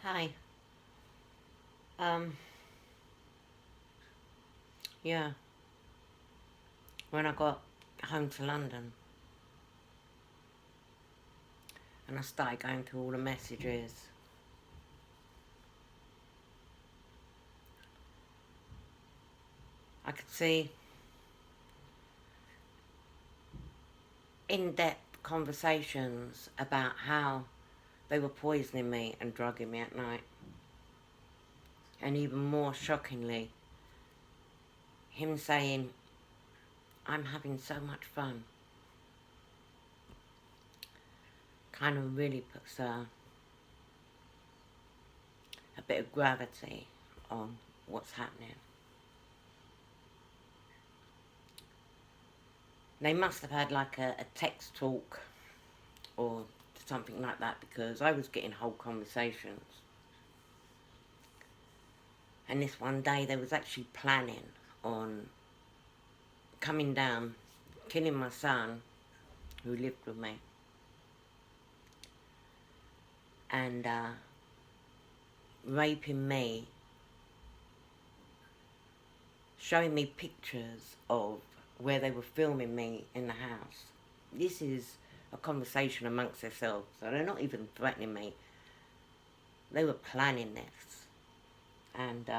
Hi. Um, yeah, when I got home to London and I started going through all the messages, I could see in-depth conversations about how they were poisoning me and drugging me at night. And even more shockingly, him saying, I'm having so much fun, kind of really puts a bit of gravity on what's happening. They must have had like a text talk or something like that, because I was getting whole conversations. And this one day they was actually planning on coming down, killing my son, who lived with me, and raping me, showing me pictures of where they were filming me in the house. This is a conversation amongst themselves, so they're not even threatening me. They were planning this, and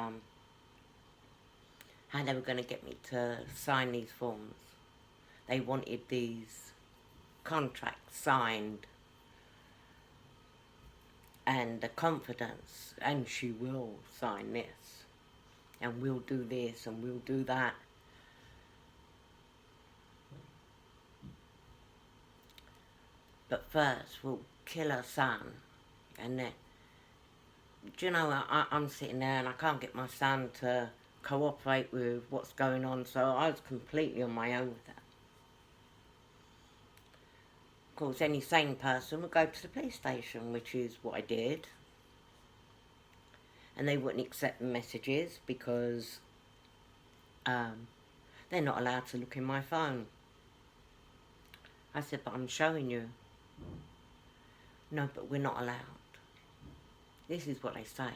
how they were going to get me to sign these forms. They wanted these contracts signed and the confidence, and she will sign this, and we'll do this, and we'll do that. But first, we'll kill her son. And then, do you know, I'm sitting there and I can't get my son to cooperate with what's going on, so I was completely on my own with that. Of course, any sane person would go to the police station, which is what I did. And they wouldn't accept the messages because they're not allowed to look in my phone. I said, but I'm showing you. No, but we're not allowed. This is what they say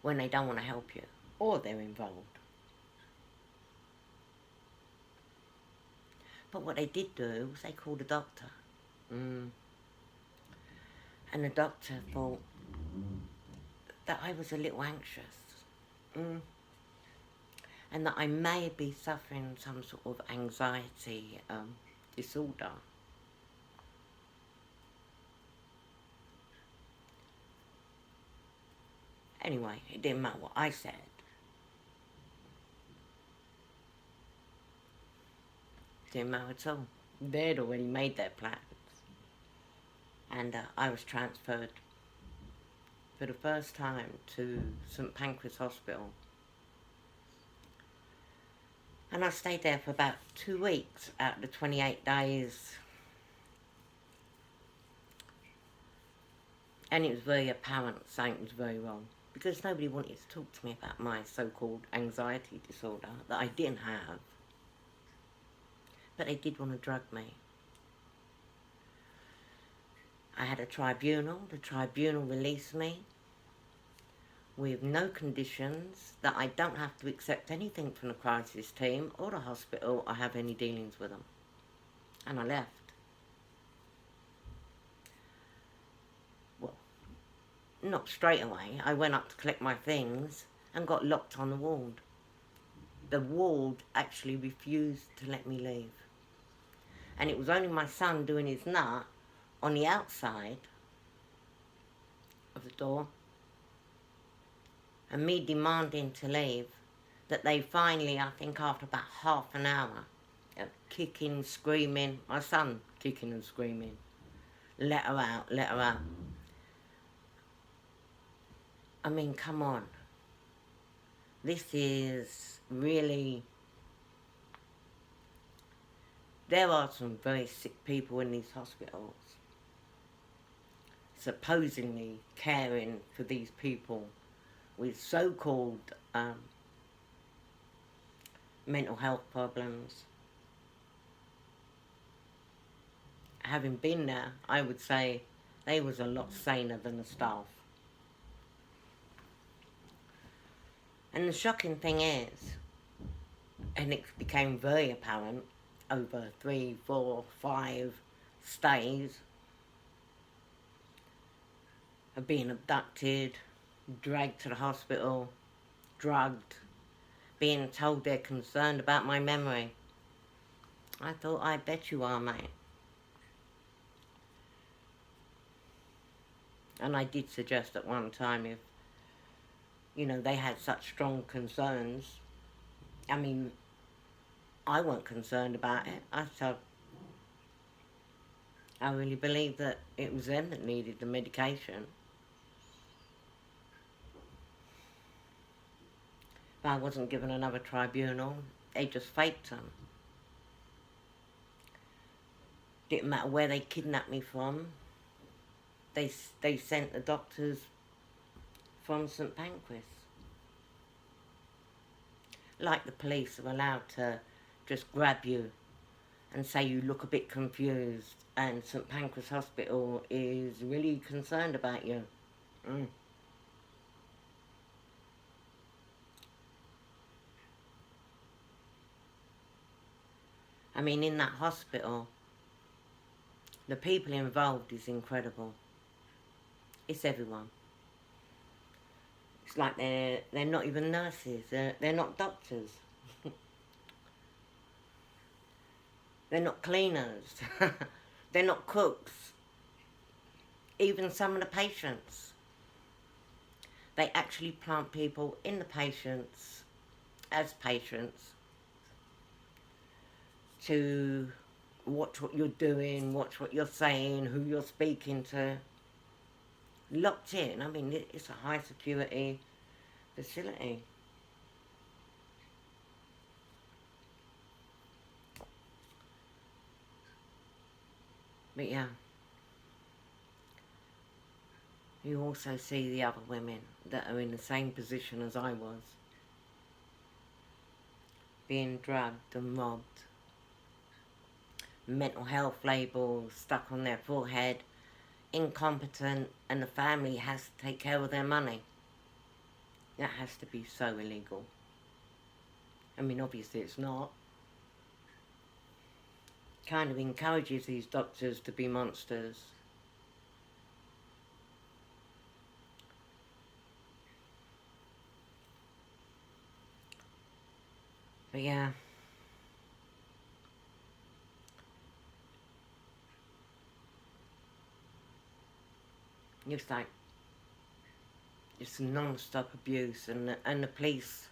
when they don't want to help you or they're involved. But what they did do was they called a doctor. And the doctor thought that I was a little anxious. And that I may be suffering some sort of anxiety disorder. Anyway, it didn't matter what I said. It didn't matter at all. They'd already made their plans. And I was transferred for the first time to St Pancras Hospital. And I stayed there for about 2 weeks out of the 28 days. And it was very apparent something was very wrong, because nobody wanted to talk to me about my so-called anxiety disorder that I didn't have. But they did want to drug me. I had a tribunal. The tribunal released me with no conditions, that I don't have to accept anything from the crisis team or the hospital or have any dealings with them. And I left. Well, not straight away. I went up to collect my things and got locked on the ward. The ward actually refused to let me leave. And it was only my son doing his nut on the outside of the door and me demanding to leave, that they finally, I think after about half an hour of kicking, screaming, my son kicking and screaming, let her out, let her out. I mean, come on. This is really... There are some very sick people in these hospitals, supposedly caring for these people with so-called mental health problems. Having been there, I would say They was a lot saner than the staff. And the shocking thing is, and it became very apparent over 3, 4, 5 stays of being abducted, dragged to the hospital, drugged, being told they're concerned about my memory. I thought, I bet you are, mate. And I did suggest at one time if, they had such strong concerns. I mean, I weren't concerned about it. I really believed that it was them that needed the medication. But I wasn't given another tribunal. They just faked them. Didn't matter where they kidnapped me from. They sent the doctors from St Pancras. Like the police are allowed to just grab you and say you look a bit confused, and St Pancras Hospital is really concerned about you. I mean, in that hospital, the people involved is incredible. It's everyone. It's like they're not even nurses. They're not doctors. They're not cleaners. They're not cooks. Even some of the patients. They actually plant people in the patients as patients to watch what you're doing, watch what you're saying, who you're speaking to. Locked in. I mean, it's a high security facility. But yeah, you also see the other women that are in the same position as I was, being drugged and robbed, mental health labels stuck on their forehead, incompetent, and the family has to take care of their money. That has to be so illegal. I mean, obviously it's not. Kind of encourages these doctors to be monsters. But yeah. It's like, it's non-stop abuse, and the police,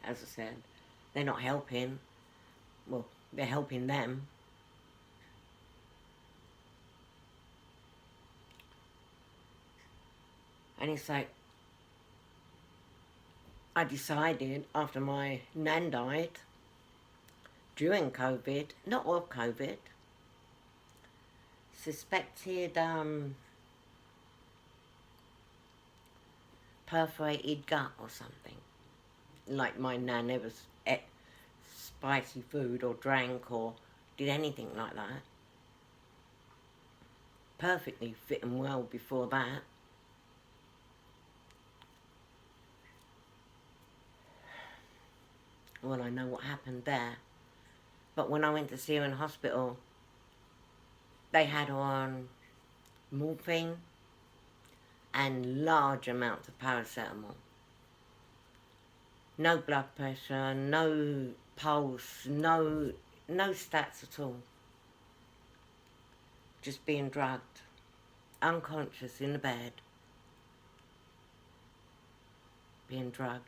as I said, they're not helping. Well, they're helping them. And it's like, I decided after my nan died, during COVID, not of COVID, suspected perforated gut or something. Like my nan never ate spicy food or drank or did anything like that. Perfectly fit and well before that. Well, I know what happened there. But when I went to see her in hospital, they had her on morphine and large amounts of paracetamol. No blood pressure, no pulse, no stats at all. Just being drugged, unconscious in the bed, being drugged.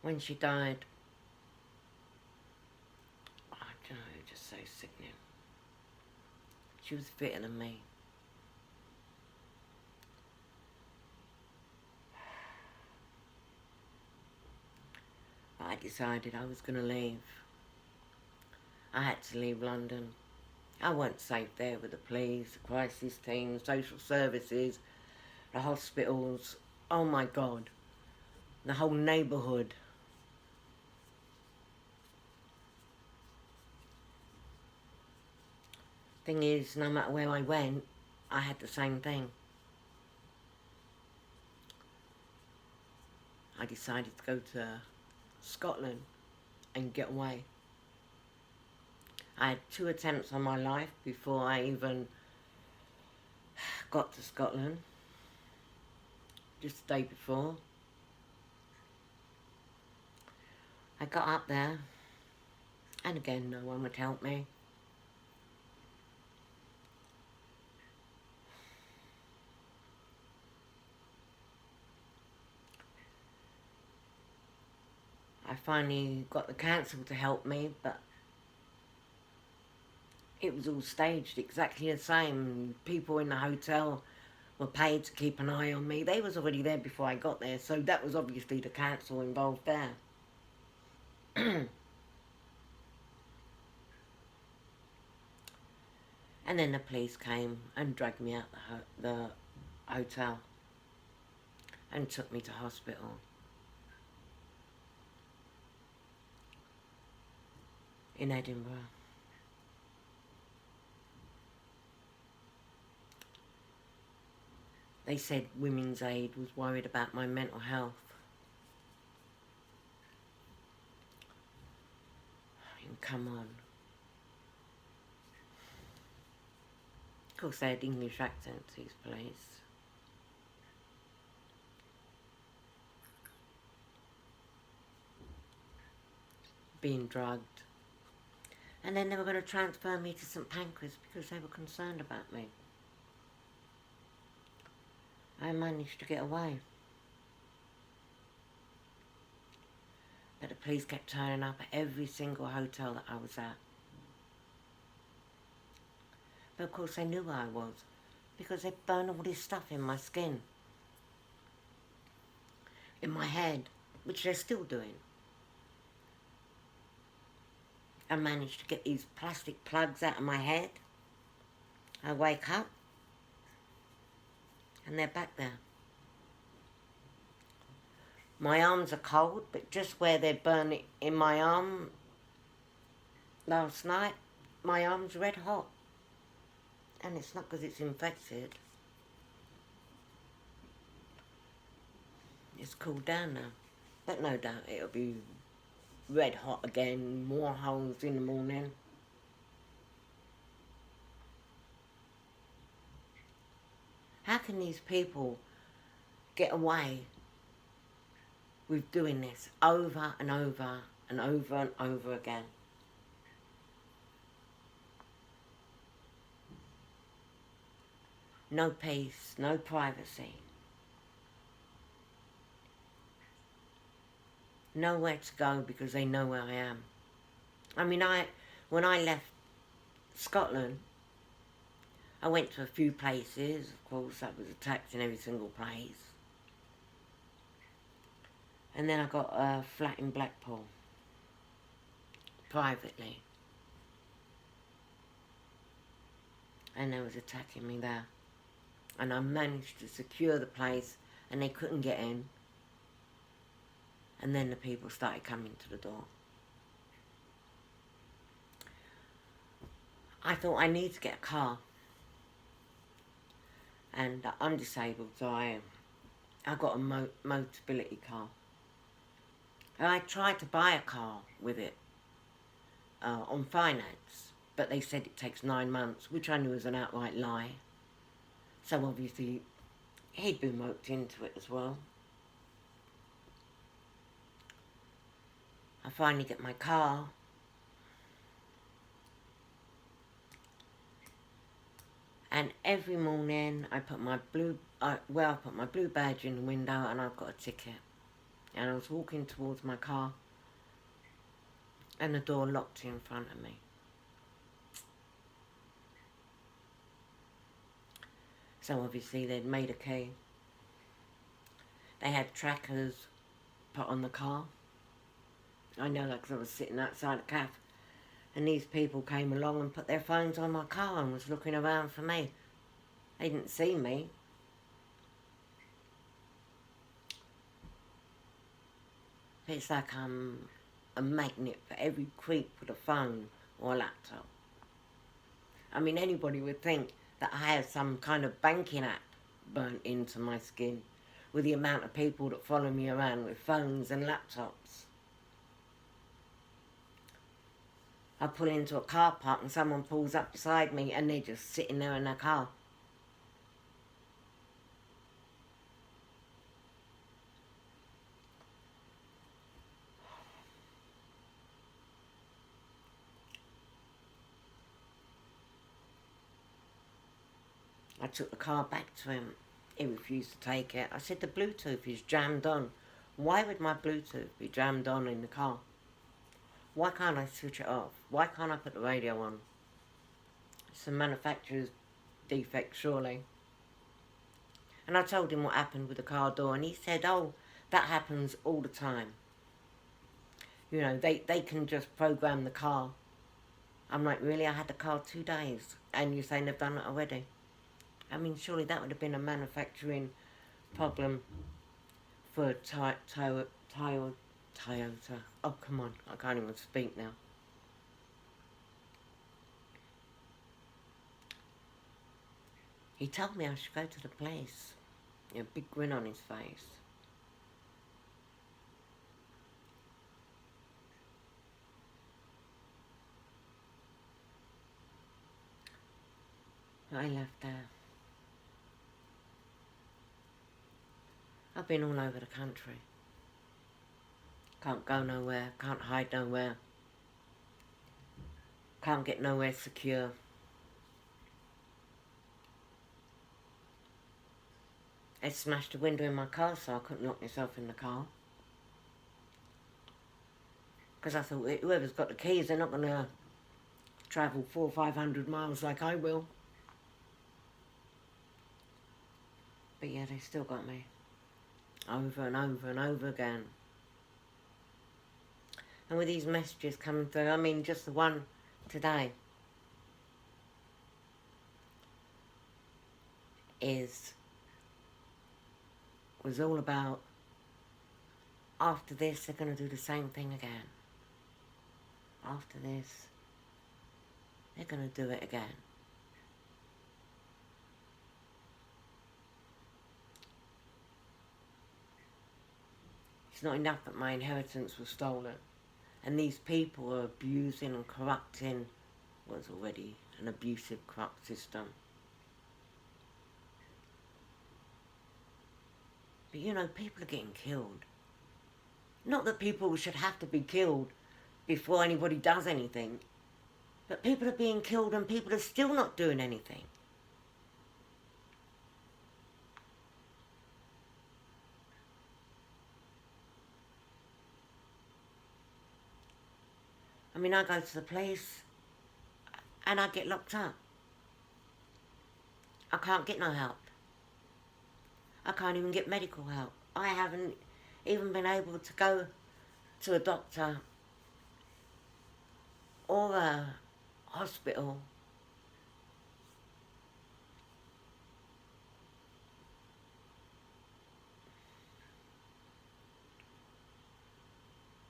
When she died, I don't know, just so sickening. She was fitter than me. I decided I was going to leave. I had to leave London. I wasn't safe there with the police, the crisis team, social services, the hospitals. Oh my God. The whole neighbourhood. Thing is, no matter where I went, I had the same thing. I decided to go to Scotland and get away. I had 2 attempts on my life before I even got to Scotland. Just the day before. I got up there, and again, no one would help me. I finally got the council to help me, but it was all staged exactly the same. People in the hotel were paid to keep an eye on me. They was already there before I got there, so that was obviously the council involved there. And then the police came and dragged me out the hotel and took me to hospital. In Edinburgh. They said Women's Aid was worried about my mental health. I mean, come on. Of course, they had English accents, these police. Being drugged. And then they were going to transfer me to St Pancras because they were concerned about me. I managed to get away. But the police kept turning up at every single hotel that I was at. But of course they knew where I was, because they burned all this stuff in my skin, in my head, which they're still doing. I managed to get these plastic plugs out of my head. I wake up, and they're back there. My arms are cold, but just where they burned it in my arm last night, my arm's red hot. And it's not because it's infected. It's cooled down now. But no doubt it'll be red hot again, more holes in the morning. How can these people get away with doing this over and over and over and over again? No peace, no privacy. Nowhere to go because they know where I am. I mean, when I left Scotland, I went to a few places. Of course, I was attacked in every single place. And then I got a flat in Blackpool, privately. And they was attacking me there. And I managed to secure the place, and they couldn't get in. And then the people started coming to the door. I thought I need to get a car. And I'm disabled, so I got a Motability car. And I tried to buy a car with it on finance, but they said it takes 9 months, which I knew was an outright lie. So obviously, he'd been roped into it as well. I finally get my car. And every morning I put my blue badge in the window and I've got a ticket. And I was walking towards my car and the door locked in front of me. So obviously they'd made a key. They had trackers put on the car. I know that because I was sitting outside a cafe. And these people came along and put their phones on my car and was looking around for me. They didn't see me. It's like I'm a magnet for every creep with a phone or a laptop. I mean, anybody would think that I have some kind of banking app burnt into my skin with the amount of people that follow me around with phones and laptops. I pull into a car park and someone pulls up beside me and they're just sitting there in their car. I took the car back to him. He refused to take it. I said, the Bluetooth is jammed on. Why would my Bluetooth be jammed on in the car? Why can't I switch it off? Why can't I put the radio on? It's a manufacturer's defect, surely. And I told him what happened with the car door, and he said, oh, that happens all the time. You know, they can just program the car. I'm like, really? I had the car 2 days, and you're saying they've done it already? I mean, surely that would have been a manufacturing problem for Toyota. Oh, come on, I can't even speak now. He told me I should go to the place. A big grin on his face. I left there. I've been all over the country. Can't go nowhere, can't hide nowhere. Can't get nowhere secure. They smashed a window in my car so I couldn't lock myself in the car. Because I thought, whoever's got the keys, they're not going to travel 400 or 500 miles like I will. But yeah, they still got me. Over and over and over again. And with these messages coming through, I mean, just the one today was all about, after this, they're going to do the same thing again. After this, they're going to do it again. It's not enough that my inheritance was stolen. And these people are abusing and corrupting what's already an abusive, corrupt system. But you know, people are getting killed. Not that people should have to be killed before anybody does anything. But people are being killed and people are still not doing anything. I mean, I go to the police and I get locked up. I can't get no help. I can't even get medical help. I haven't even been able to go to a doctor or a hospital.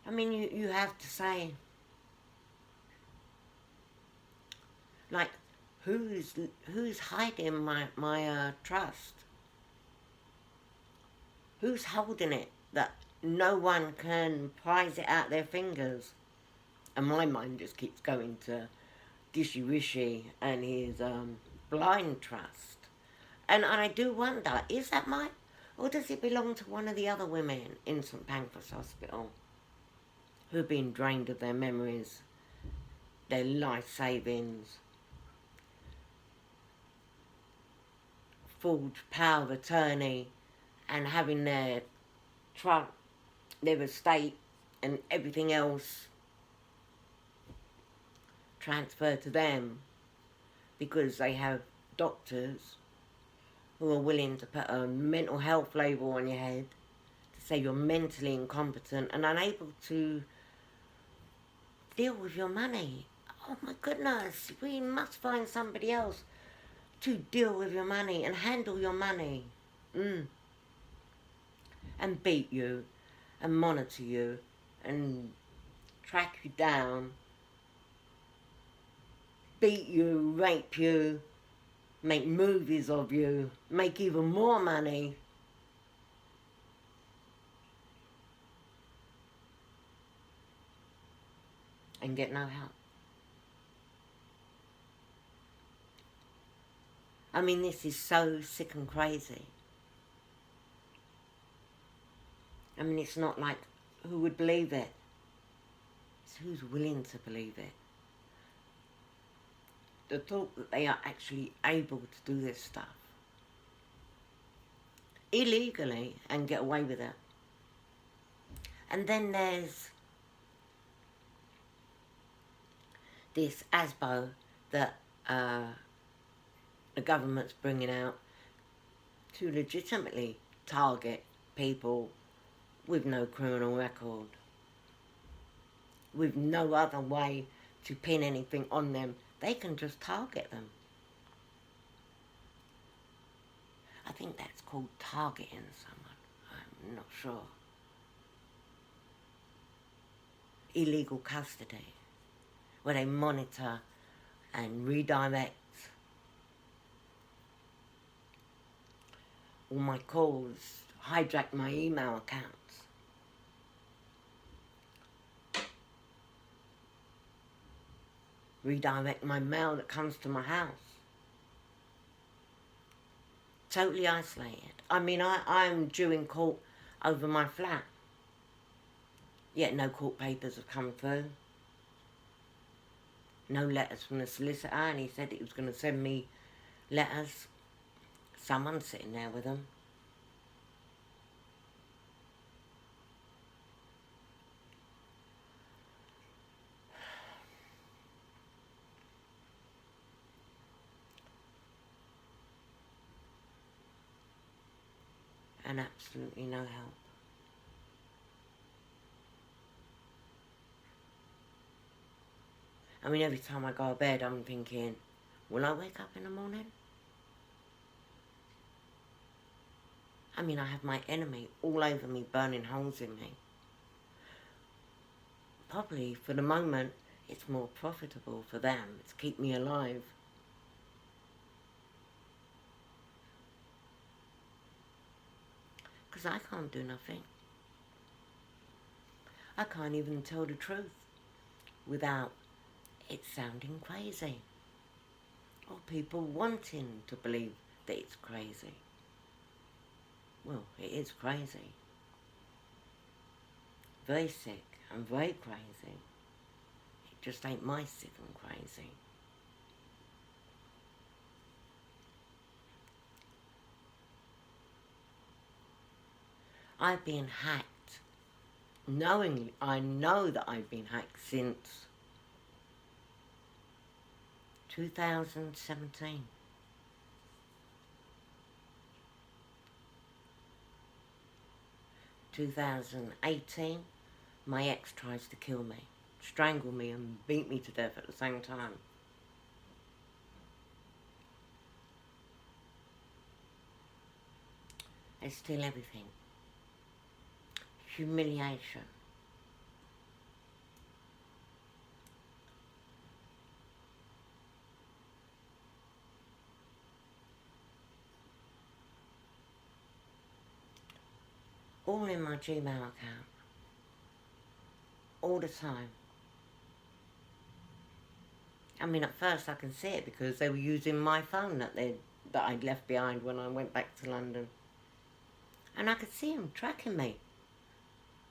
I mean, you have to say, like, who's hiding my trust? Who's holding it that no one can prise it out their fingers? And my mind just keeps going to Gishy Rishi and his blind trust. And I do wonder, is that mine? Or does it belong to one of the other women in St Pancras Hospital who have been drained of their memories, their life savings, forged power of attorney, and having their trust, their estate and everything else transferred to them because they have doctors who are willing to put a mental health label on your head to say you're mentally incompetent and unable to deal with your money. Oh my goodness, we must find somebody else to deal with your money and handle your money. And beat you and monitor you and track you down, beat you, rape you, make movies of you, make even more money. And get no help. I mean, this is so sick and crazy. I mean, it's not like who would believe it. It's who's willing to believe it. The thought that they are actually able to do this stuff illegally and get away with it. And then there's this ASBO that the government's bringing out to legitimately target people with no criminal record, with no other way to pin anything on them. They can just target them. I think that's called targeting someone. I'm not sure. Illegal custody, where they monitor and redirect all my calls, hijack my email accounts. Redirect my mail that comes to my house. Totally isolated. I mean, I'm due in court over my flat. Yet no court papers have come through. No letters from the solicitor, and he said he was going to send me letters. Someone's sitting there with them. And absolutely no help. I mean, every time I go to bed, I'm thinking, will I wake up in the morning? I mean, I have my enemy all over me, burning holes in me. Probably, for the moment, it's more profitable for them to keep me alive. Because I can't do nothing. I can't even tell the truth without it sounding crazy, or people wanting to believe that it's crazy. Well, it is crazy. Very sick and very crazy. It just ain't my sick and crazy. I've been hacked. Knowingly, I know that I've been hacked since 2017. 2018, my ex tries to kill me, strangle me and beat me to death at the same time. They steal everything. Humiliation. All in my Gmail account. All the time. I mean, at first I can see it because they were using my phone that I'd left behind when I went back to London. And I could see them tracking me.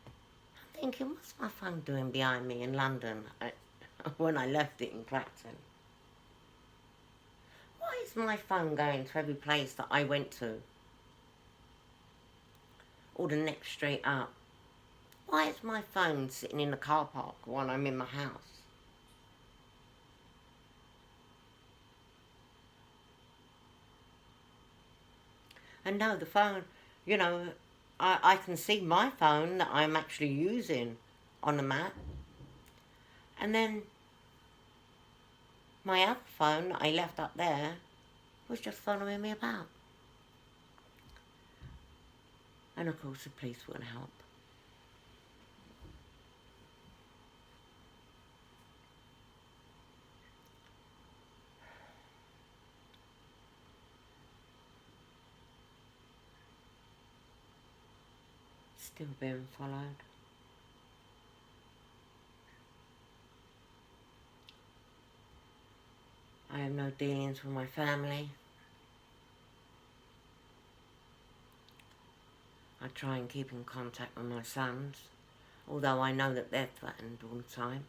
I'm thinking, what's my phone doing behind me in London when I left it in Clacton? Why is my phone going to every place that I went to? Or the next street up? Why is my phone sitting in the car park while I'm in my house? And no, the phone, you know, I can see my phone that I'm actually using on the map. And then my other phone that I left up there was just following me about. And of course the police wouldn't help. Still being followed. I have no dealings with my family. I try and keep in contact with my sons, although I know that they're threatened all the time.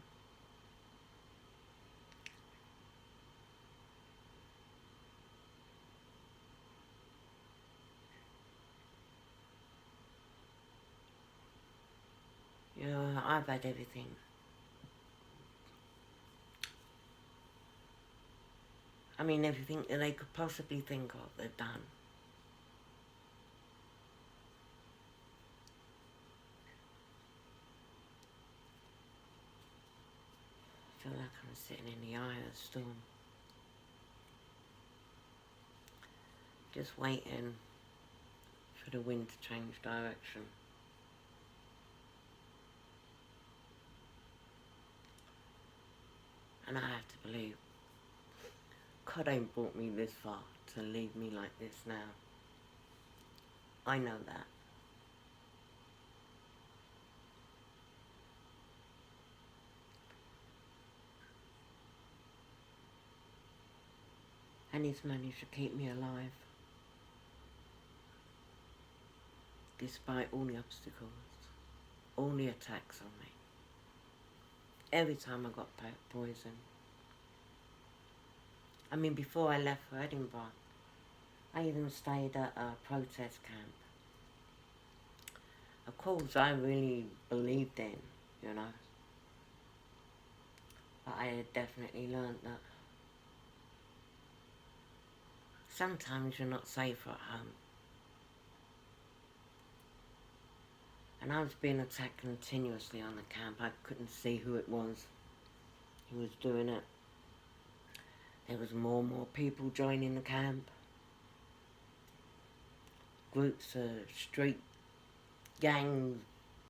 Yeah, I've had everything. I mean, everything that they could possibly think of, they've done. I feel like I'm sitting in the eye of the storm. Just waiting for the wind to change direction. And I have to believe God ain't brought me this far to leave me like this now. I know that. And he's managed to keep me alive, despite all the obstacles, all the attacks on me. Every time I got poisoned. I mean, before I left for Edinburgh, I even stayed at a protest camp. A cause I really believed in, you know. But I had definitely learned that sometimes you're not safe at home. And I was being attacked continuously on the camp. I couldn't see who it was who was doing it. There was more and more people joining the camp. Groups of street gangs,